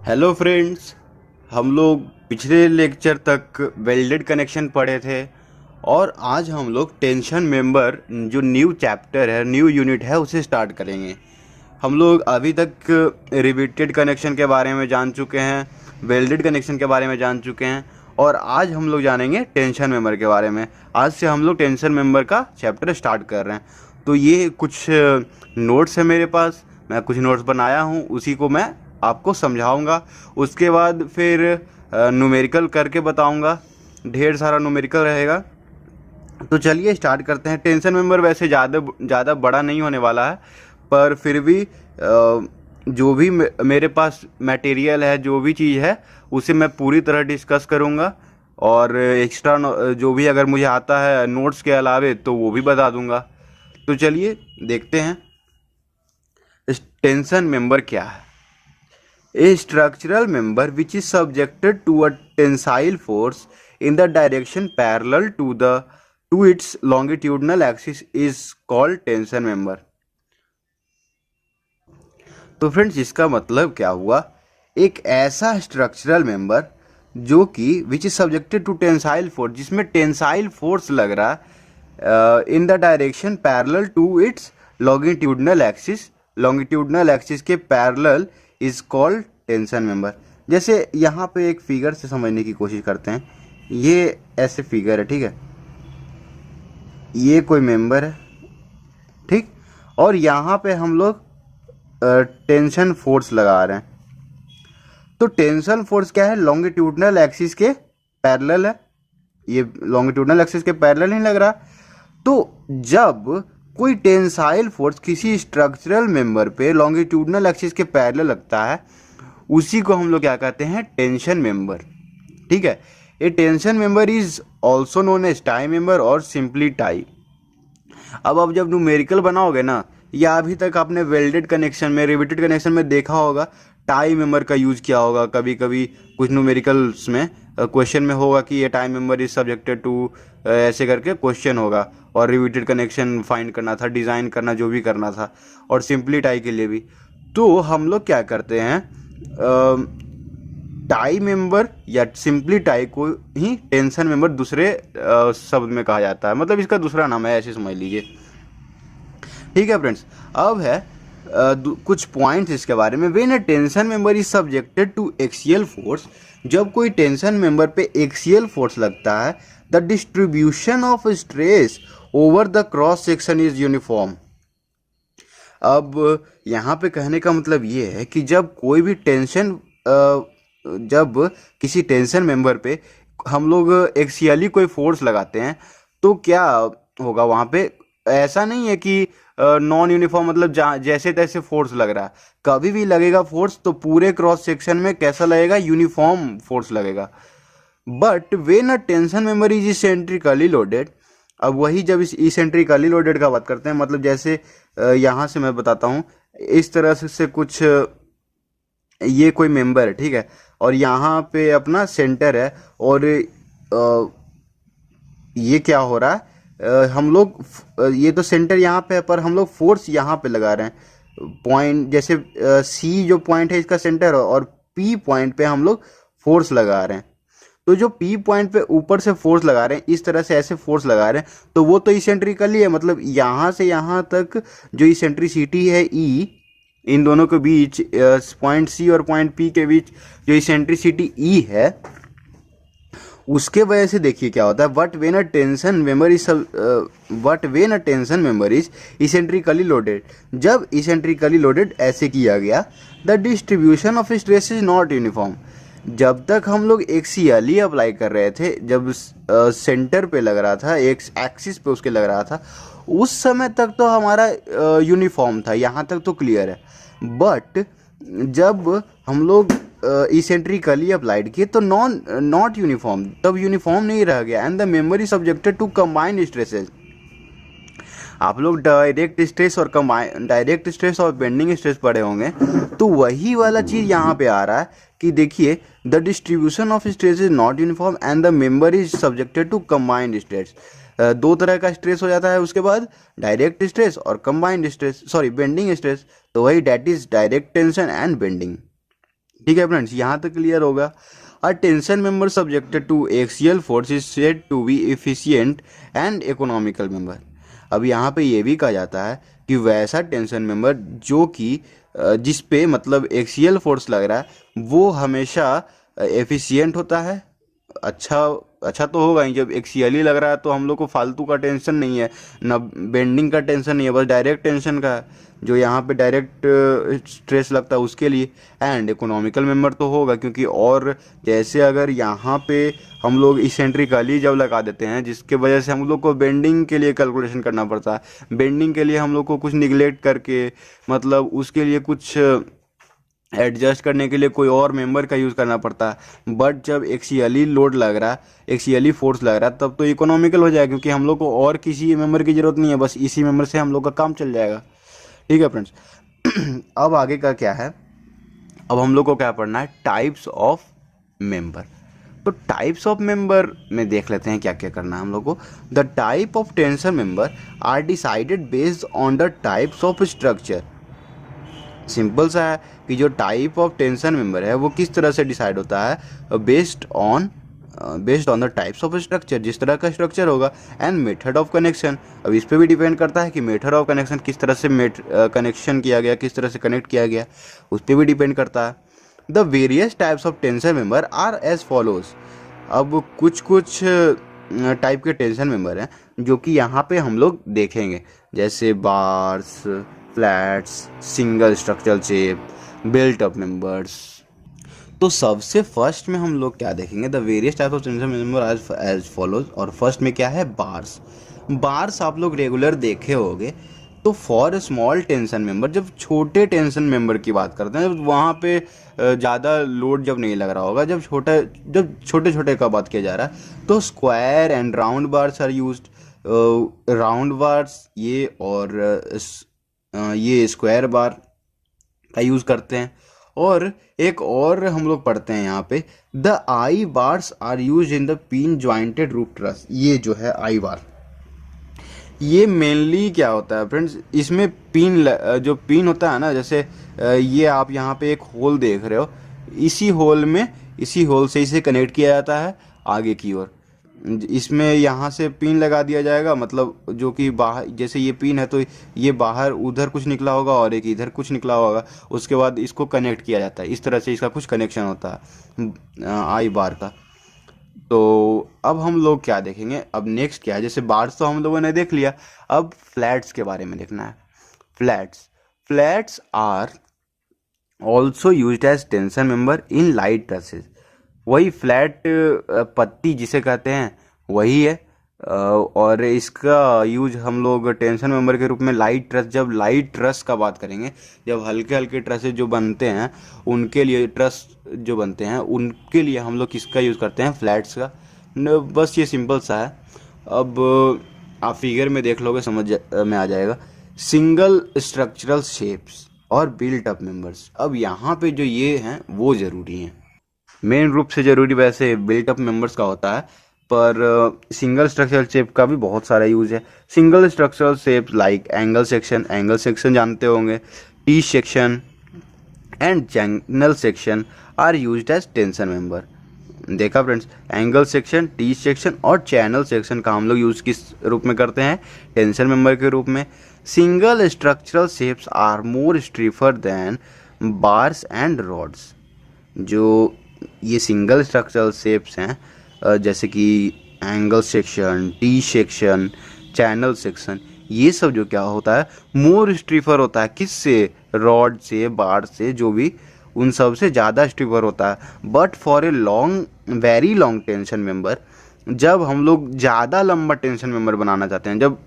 Hello friends. हम लोग पिछले लेक्चर तक वेल्डेड कनेक्शन पढ़े थे और आज हम लोग टेंशन मेंबर जो न्यू चैप्टर है, न्यू यूनिट है, उसे स्टार्ट करेंगे। हम लोग अभी तक रिपीटेड कनेक्शन के बारे में जान चुके हैं, वेल्डेड कनेक्शन के बारे में जान चुके हैं और आज हम लोग जानेंगे टेंशन मेंबर के बारे में। आज से हम लोग टेंशन मेंबर का चैप्टर स्टार्ट कर रहे हैं। तो ये कुछ नोट्स है मेरे पास, मैं कुछ नोट्स बनाया हूँ, उसी को मैं आपको समझाऊंगा। उसके बाद फिर न्यूमेरिकल करके बताऊंगा, ढेर सारा न्यूमेरिकल रहेगा। तो चलिए स्टार्ट करते हैं। टेंशन मेंबर वैसे ज़्यादा बड़ा नहीं होने वाला है, पर फिर भी जो भी मेरे पास मटेरियल है, जो भी चीज़ है, उसे मैं पूरी तरह डिस्कस करूँगा और एक्स्ट्रा जो भी अगर मुझे आता है नोट्स के अलावे तो वो भी बता दूँगा। तो चलिए देखते हैं टेंशन मेंबर क्या है। A structural member which is subjected to a tensile force in the direction parallel to its longitudinal axis is called tension member। तो फ्रेंड्स इसका मतलब क्या हुआ, एक ऐसा स्ट्रक्चरल मेंबर जो कि which is subjected to tensile force, जिसमें टेंसाइल फोर्स लग रहा है in the direction parallel to its longitudinal axis, longitudinal axis के parallel is called tension member. जैसे यहाँ पे एक फिगर से समझने की कोशिश करते हैं। ये ऐसे फिगर है, ठीक है, ये कोई मेंबर है, ठीक, और यहाँ पे हम लोग टेंशन फोर्स लगा रहे हैं। तो टेंशन फोर्स क्या है, लॉन्गिट्यूडनल एक्सिस के पैरेलल है, ये लॉन्गिट्यूडनल एक्सिस के पैरेलल नहीं लग रहा। तो जब कोई टेंसाइल फोर्स किसी स्ट्रक्चरल मेंबर पे लॉन्गिट्यूडनल एक्सिस के पैरेलल लगता है, उसी को हम लोग क्या कहते हैं, टेंशन मेंबर। ठीक है, ये tension member is also known as tie member और सिंपली टाई। अब जब न्यूमेरिकल बनाओगे ना, या अभी तक आपने वेल्डेड कनेक्शन में, रिवेटेड कनेक्शन में देखा होगा टाई मेंबर का यूज किया होगा। कभी कभी कुछ न्यूमेरिकल्स में क्वेश्चन में होगा कि ये tie member is subjected to, ऐसे करके क्वेश्चन होगा और रिवेटेड कनेक्शन फाइंड करना था, डिज़ाइन करना, जो भी करना था, और सिंपली टाई के लिए भी। तो हम लोग क्या करते हैं, टाई मेंबर या सिंपली टाई को ही टेंशन मेंबर दूसरे शब्द में कहा जाता है, मतलब इसका दूसरा नाम है, ऐसे समझ लीजिए। ठीक है फ्रेंड्स, अब है कुछ पॉइंट्स इसके बारे में। When a tension member is subjected to axial force, जब कोई टेंशन मेंबर पे एक्सियल फोर्स लगता है, the distribution of stress over the cross section is uniform. अब यहाँ पे कहने का मतलब ये है कि जब कोई भी टेंशन, जब किसी टेंशन मेंबर पे हम लोग एक्सियली कोई फोर्स लगाते हैं, तो क्या होगा वहाँ पे, ऐसा नहीं है कि नॉन यूनिफॉर्म, मतलब जैसे तैसे फोर्स लग रहा है। कभी भी लगेगा फोर्स तो पूरे क्रॉस सेक्शन में कैसा लगेगा, यूनिफॉर्म फोर्स लगेगा। But when a tension member is eccentrically loaded, अब वही जब इस इसेंट्रिकली लोडेड का बात करते हैं, मतलब जैसे यहाँ से मैं बताता हूँ, इस तरह से कुछ ये कोई मेंबर है, ठीक है, और यहाँ पे अपना सेंटर है, और ये क्या हो रहा है, हम लोग ये तो सेंटर यहाँ पे है, पर हम लोग फोर्स यहाँ पे लगा रहे हैं। पॉइंट जैसे सी जो पॉइंट है इसका सेंटर है, और पी पॉइंट पे हम लोग फोर्स लगा रहे हैं। तो जो पी पॉइंट पे ऊपर से फोर्स लगा रहे हैं, इस तरह से ऐसे फोर्स लगा रहे हैं, तो वो तो इसेंट्रिकली है, मतलब यहाँ से यहाँ तक जो इसेंट्रिसिटी है ई, इन दोनों के बीच, पॉइंट सी और पॉइंट पी के बीच जो इसेंट्रिसिटी ई है, उसके वजह से देखिए क्या होता है, what when a tension member is eccentrically loaded, जब इसेंट्रिकली लोडेड ऐसे किया गया, the distribution of stress is not uniform. जब तक हम लोग एक्सियली अप्लाई कर रहे थे, जब सेंटर पे लग रहा था, एक एक्सिस पे उसके लग रहा था, उस समय तक तो हमारा यूनिफॉर्म था, यहाँ तक तो क्लियर है। बट जब हम लोग इसेंट्रिकली अप्लाइड किए तो नॉट यूनिफॉर्म, तब यूनिफॉर्म नहीं रह गया, and the member is subjected to combined stresses. आप लोग डायरेक्ट स्ट्रेस और बेंडिंग स्ट्रेस पढ़े होंगे, तो वही वाला चीज़ यहाँ पे आ रहा है कि देखिए, the distribution of stress is not uniform and the member is subjected to combined stress. दो तरह का स्ट्रेस हो जाता है उसके बाद, डायरेक्ट स्ट्रेस और combined stress, sorry bending stress. तो वही, that is direct tension and bending. ठीक है फ्रेंड्स, यहाँ तक क्लियर होगा। A tension member subjected to axial force is said to be efficient and economical member. अब यहाँ पे ये भी कहा जाता है कि वैसा टेंशन मेंबर जो कि जिस पे मतलब एक्सियल फोर्स लग रहा है वो हमेशा एफिशिएंट होता है। अच्छा, अच्छा तो होगा ही, जब एक्सियल ही लग रहा है तो हम लोग को फालतू का टेंशन नहीं है, ना बेंडिंग का टेंशन नहीं है, बस डायरेक्ट टेंशन का है, जो यहाँ पे डायरेक्ट स्ट्रेस लगता है उसके लिए। एंड इकोनॉमिकल मेंबर तो होगा क्योंकि, और जैसे अगर यहाँ पे हम लोग इसेंट्रिकली जब लगा देते हैं जिसके वजह से हम लोग को बेंडिंग के लिए कैलकुलेशन करना पड़ता है, बेंडिंग के लिए हम लोग को कुछ निगलेक्ट करके मतलब उसके लिए कुछ एडजस्ट करने के लिए कोई और मेंबर का यूज़ करना पड़ता है। बट जब एक्सियली लोड लग रहा है, एक्सियली फोर्स लग रहा है, तब तो इकोनॉमिकल हो जाएगा क्योंकि हम लोग को और किसी मेंबर की ज़रूरत नहीं है, बस इसी मेंबर से हम लोग का काम चल जाएगा। ठीक है फ्रेंड्स। अब आगे का क्या है, अब हम लोग को क्या पढ़ना है, टाइप्स ऑफ मेंबर। तो टाइप्स ऑफ मेंबर में देख लेते हैं क्या क्या करना है हम लोग को। The type of tension member are decided based on the types of structure. Simple सा है कि जो टाइप ऑफ टेंशन मेंबर है वो किस तरह से डिसाइड होता है, based on the types of structure, जिस तरह का स्ट्रक्चर होगा, एंड मेथड ऑफ कनेक्शन। अब इस पे भी डिपेंड करता है कि मेथड ऑफ कनेक्शन किस तरह से कनेक्शन किया गया, किस तरह से कनेक्ट किया गया, उस पर भी डिपेंड करता है। The various types of tension member are as follows. अब कुछ कुछ टाइप के टेंशन मेंबर हैं जो कि यहाँ पे हम लोग देखेंगे, जैसे bars, flats, single structural shape, built up members. तो सबसे फर्स्ट में हम लोग क्या देखेंगे, the various type of tension member as follows. और फर्स्ट में क्या है, बार्स। बार्स आप लोग रेगुलर देखे होंगे। तो फॉर स्मॉल टेंशन मेंबर, जब छोटे टेंशन मेंबर की बात करते हैं, जब वहाँ पे ज़्यादा लोड जब नहीं लग रहा होगा, जब छोटे छोटे का बात किया जा रहा है, तो square and round bars are used. Round bars ये और ये स्क्वायर बार का यूज़ करते हैं। और एक और हम लोग पढ़ते हैं यहाँ पे, the I bars are use in the pin jointed roof truss. ये जो है आई बार, ये मेनली क्या होता है फ्रेंड्स, इसमें पिन जो पिन होता है ना, जैसे ये आप यहाँ पे एक होल देख रहे हो, इसी होल से इसे कनेक्ट किया जाता है आगे की ओर। इसमें यहाँ से पिन लगा दिया जाएगा, मतलब जो कि बाहर, जैसे ये पिन है तो ये बाहर उधर कुछ निकला होगा और एक इधर कुछ निकला होगा, उसके बाद इसको कनेक्ट किया जाता है। इस तरह से इसका कुछ कनेक्शन होता है आई बार का। तो अब हम लोग क्या देखेंगे, अब नेक्स्ट क्या है, जैसे बार्स तो हम लोगों ने देख लिया, अब फ्लैट्स के बारे में देखना है। Flats are also used as tension member in light trusses. वही फ्लैट पत्ती जिसे कहते हैं वही है। और इसका यूज हम लोग टेंशन मेंबर के रूप में लाइट ट्रस, जब लाइट ट्रस का बात करेंगे, जब हल्के हल्के ट्रसेस जो बनते हैं उनके लिए, ट्रस जो बनते हैं उनके लिए हम लोग किसका यूज़ करते हैं, फ्लैट्स का। बस ये सिंपल सा है। अब आप फिगर में देख लोगे, में आ जाएगा। सिंगल स्ट्रक्चरल शेप्स और बिल्ट अप मेंबर्स। अब यहाँ पे जो ये हैं वो ज़रूरी हैं, मेन रूप से ज़रूरी वैसे बिल्ट अप मेंबर्स का होता है, पर सिंगल स्ट्रक्चरल शेप का भी बहुत सारा यूज़ है। Single structural shape like angle section जानते होंगे, T section and channel section are used as tension member. देखा friends, angle section, T section और चैनल सेक्शन का हम लोग यूज़ किस रूप में करते हैं, टेंशन मेंबर के रूप में। Single structural shapes are more stiffer than bars and rods. जो ये सिंगल स्ट्रक्चरल शेप्स हैं, जैसे कि angle section, T section, channel section, ये सब जो क्या होता है, मोर स्ट्रीफर होता है किससे, रॉड से, बार से, जो भी उन सब से ज़्यादा स्ट्रीफर होता है। But for a very long tension member, जब हम लोग ज़्यादा लंबा टेंशन मेंबर बनाना चाहते हैं, जब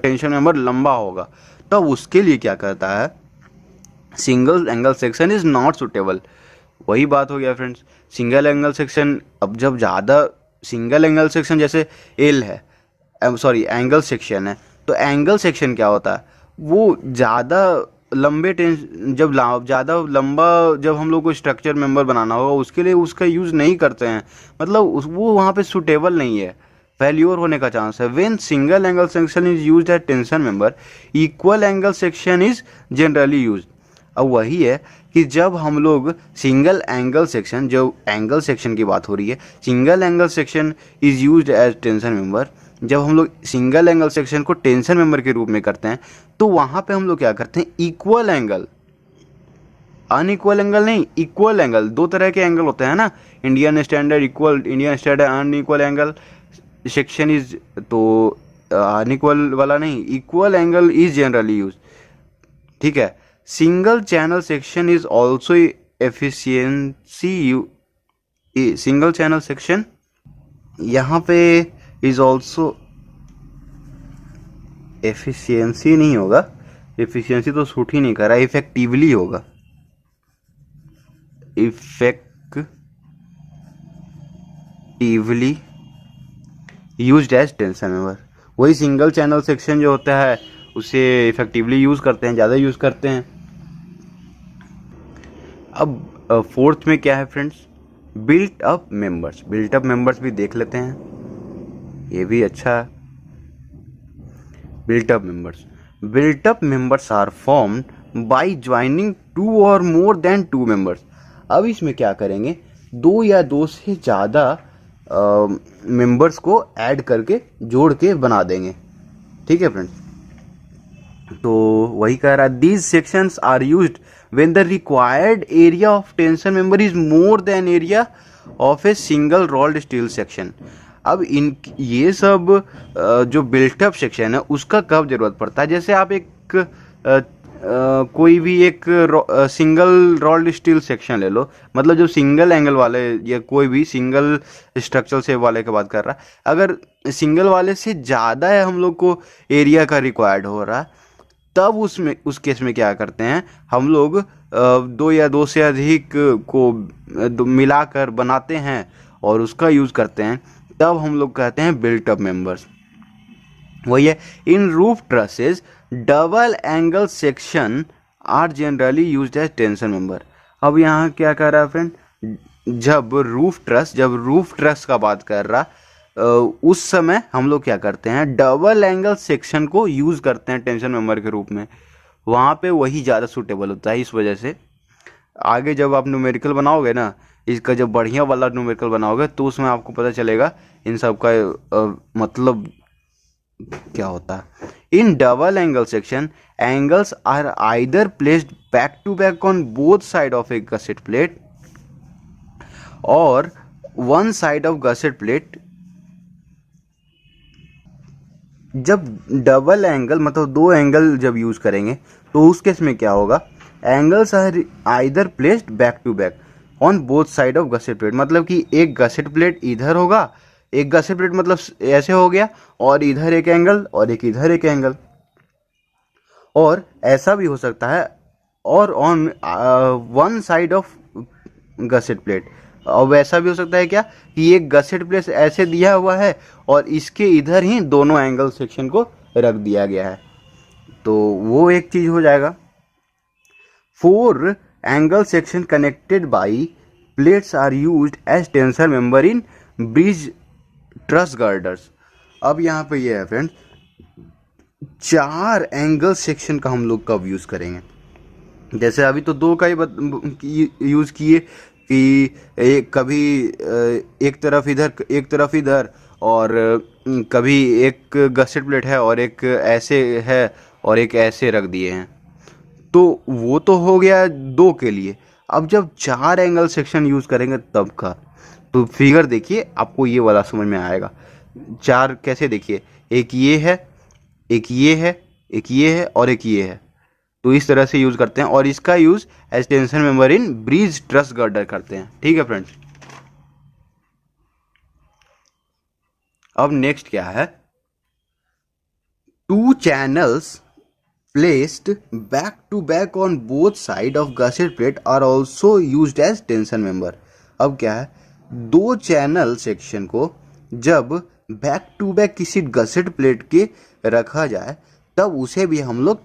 टेंशन मेंबर लंबा होगा, तब उसके लिए क्या करता है, single angle section is not suitable. वही बात हो गया फ्रेंड्स, सिंगल एंगल सेक्शन। अब जब ज़्यादा सिंगल एंगल सेक्शन जैसे एल है, सॉरी एंगल सेक्शन है, तो एंगल सेक्शन क्या होता है, वो ज़्यादा लंबे जब ज़्यादा लंबा जब हम लोग को स्ट्रक्चर मेंबर बनाना होगा, उसके लिए उसका यूज़ नहीं करते हैं, मतलब वो वहाँ पे सुटेबल नहीं है, फेल्योर होने का चांस है। When single angle section is used as tension member, equal angle section is generally used. अब वही है कि जब हम लोग सिंगल एंगल सेक्शन, जो एंगल सेक्शन की बात हो रही है, single angle section is used as tension member. जब हम लोग सिंगल एंगल सेक्शन को टेंशन मेंबर के रूप में करते हैं तो वहाँ पे हम लोग क्या करते हैं, इक्वल एंगल, अनइक्वल एंगल नहीं, इक्वल एंगल। दो तरह के एंगल होते हैं ना, Indian standard equal, Indian standard unequal angle section is, तो अनइक्वल वाला नहीं, equal angle is generally use. ठीक है। Single channel section is also efficiency, single channel section यहाँ पे इज ऑल्सो, एफिशिएंसी नहीं होगा, एफिशिएंसी तो सूट ही नहीं कर रहा, इफेक्टिवली होगा, effectively used as tension member. वही सिंगल चैनल सेक्शन जो होता है उसे इफेक्टिवली यूज़ करते हैं, ज़्यादा यूज़ करते हैं। अब फोर्थ में क्या है friends, built up members. Built up members भी देख लेते हैं, ये भी अच्छा है। Built up members, built up members are formed by joining two और मोर देन टू मेंबर्स। अब इसमें क्या करेंगे, दो या दो से ज़्यादा मेंबर्स को ऐड करके जोड़ के बना देंगे। ठीक है फ्रेंड्स, तो वही कह रहा है, these sections are used when the required area of tension member is more than area of a single rolled steel section. अब इन ये सब जो बिल्टअप सेक्शन है उसका कब जरूरत पड़ता है, जैसे आप एक कोई भी एक सिंगल रोल्ड स्टील सेक्शन ले लो, मतलब जो सिंगल एंगल वाले या कोई भी सिंगल स्ट्रक्चरल शेप वाले की बात कर रहा है, अगर सिंगल वाले से ज़्यादा है हम लोग को एरिया का रिक्वायर्ड हो रहा है, तब उसमें उस केस में क्या करते हैं हम लोग, दो या दो से अधिक को मिलाकर बनाते हैं और उसका यूज़ करते हैं, तब हम लोग कहते हैं बिल्ट अप मेंबर्स। वही है, in roof trusses double angle section are generally used as tension member. अब यहाँ क्या कर रहा है फ्रेंड, जब रूफ ट्रस का बात कर रहा, उस समय हम लोग क्या करते हैं, डबल एंगल सेक्शन को यूज़ करते हैं टेंशन मेंबर के रूप में, वहाँ पे वही ज़्यादा सूटेबल होता है। इस वजह से आगे जब आप न्यूमेरिकल बनाओगे ना, इसका जब बढ़िया वाला न्यूमेरिकल बनाओगे तो उसमें आपको पता चलेगा इन सब का मतलब क्या होता है। In double angle section angles are either placed back to back on both side of a gusset plate और one side of gusset plate. जब डबल एंगल मतलब दो एंगल जब यूज करेंगे तो उस केस में क्या होगा, angles are either placed back to back on both side of gusset plate, मतलब कि एक गसेट प्लेट इधर होगा, एक गसेट प्लेट मतलब ऐसे हो गया, और इधर एक एंगल और एक इधर एक एंगल, और ऐसा भी हो सकता है और on one side of gusset plate, और वैसा भी हो सकता है क्या कि एक गसेट प्लेट ऐसे दिया हुआ है और इसके इधर ही दोनों एंगल सेक्शन को रख दिया गया है, तो वो एक चीज हो जाएगा। Four angle section connected by plates are used as tension member in bridge truss girders. अब यहाँ पे ये है फ्रेंड, चार एंगल सेक्शन का हम लोग कब यूज करेंगे, जैसे अभी तो दो का ही यूज किए कि कभी एक तरफ इधर और कभी एक गसेट प्लेट है और एक ऐसे है और एक ऐसे रख दिए हैं, तो वो तो हो गया दो के लिए। अब जब चार एंगल सेक्शन यूज करेंगे तब का, तो फिगर देखिए आपको ये वाला समझ में आएगा। चार कैसे, देखिए एक ये है, एक ये है, एक ये है और एक ये है, तो इस तरह से यूज करते हैं और इसका use as tension member in bridge truss girder करते हैं। ठीक है फ्रेंड्स, अब नेक्स्ट क्या है, two channels placed back to back on both side of gusset plate are also used as tension member। अब क्या है, दो चैनल सेक्शन को जब बैक टू बैक किसी गसेट प्लेट के रखा जाए तब उसे भी हम लोग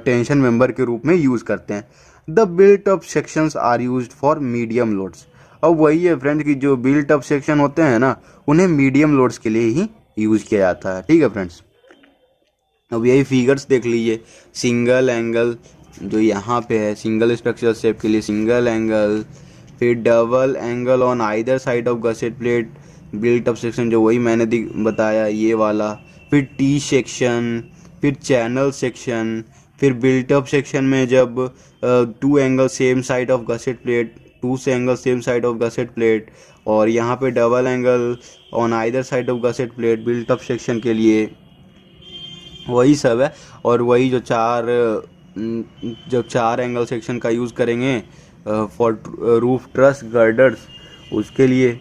टेंशन मेंबर के रूप में यूज करते हैं। The built up sections are used for medium loads. अब वही है फ्रेंड्स कि जो बिल्ट अप सेक्शन होते हैं ना, उन्हें मीडियम लोड्स के लिए ही यूज किया जाता है। ठीक है फ्रेंड्स, अब यही फिगर्स देख लीजिए, सिंगल एंगल जो यहाँ पे है सिंगल स्ट्रक्चरल शेप के लिए सिंगल एंगल, फिर double angle on either side of gusset plate built up section, जो वही मैंने बताया ये वाला, फिर टी सेक्शन, फिर चैनल सेक्शन, फिर बिल्ट अप सेक्शन में जब two angle same side of gusset plate, two से angle same side of gusset plate, और यहाँ पे double angle on either side of gusset plate built up section के लिए वही सब है। और वही जो चार एंगल सेक्शन का यूज़ करेंगे फॉर रूफ ट्रस गर्डर्स, उसके लिए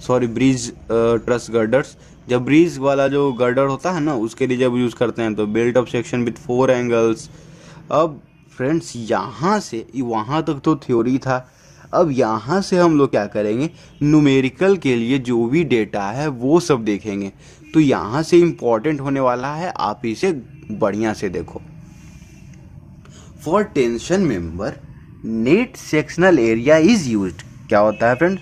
सॉरी ब्रिज ट्रस गर्डर्स, जब ब्रिज वाला जो गर्डर होता है ना उसके लिए जब यूज़ करते हैं तो built up section with 4 angles. अब फ्रेंड्स यहाँ से वहाँ तक तो थ्योरी था, अब यहाँ से हम लोग क्या करेंगे, न्यूमेरिकल के लिए जो भी डेटा है वो सब देखेंगे। तो यहाँ से इम्पॉर्टेंट होने वाला है, आप इसे बढ़िया से देखो। For tension member net sectional area is used. क्या होता है फ्रेंड्स,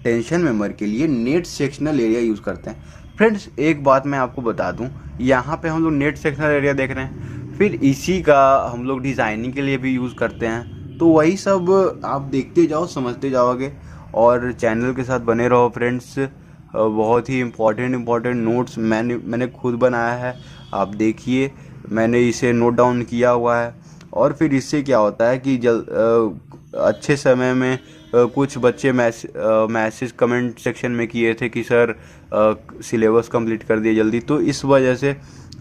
टेंशन मेंबर के लिए नेट सेक्शनल एरिया यूज़ करते हैं। फ्रेंड्स एक बात मैं आपको बता दूं, यहाँ पे हम लोग नेट सेक्शनल एरिया देख रहे हैं, फिर इसी का हम लोग डिज़ाइनिंग के लिए भी यूज़ करते हैं। तो वही सब आप देखते जाओ, समझते जाओगे, और चैनल के साथ बने रहो फ्रेंड्स। बहुत ही इम्पॉर्टेंट नोट्स मैंने खुद बनाया है, आप देखिए, मैंने इसे नोट डाउन किया हुआ है। और फिर इससे क्या होता है कि अच्छे समय में कुछ बच्चे मैसेज कमेंट सेक्शन में किए थे कि सर सिलेबस कंप्लीट कर दिए जल्दी, तो इस वजह से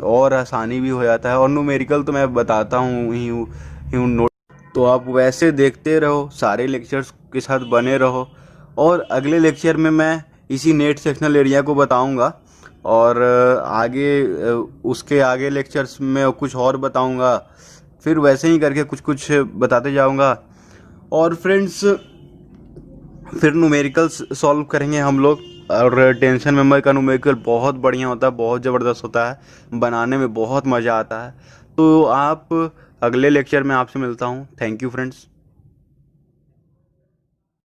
और आसानी भी हो जाता है। और न्यूमेरिकल तो मैं बताता हूँ नोट, तो आप वैसे देखते रहो, सारे लेक्चर्स के साथ बने रहो। और अगले लेक्चर में मैं इसी नेट सेक्शनल एरिया को बताऊंगा, और उसके आगे लेक्चर्स में कुछ और बताऊंगा, फिर वैसे ही करके कुछ कुछ बताते जाऊंगा। और फ्रेंड्स फिर न्यूमेरिकल्स सॉल्व करेंगे हम लोग। और टेंशन मेंबर का न्यूमेरिकल बहुत बढ़िया होता है, बहुत ज़बरदस्त होता है, बनाने में बहुत मज़ा आता है। तो आप अगले लेक्चर में आपसे मिलता हूँ। Thank you friends.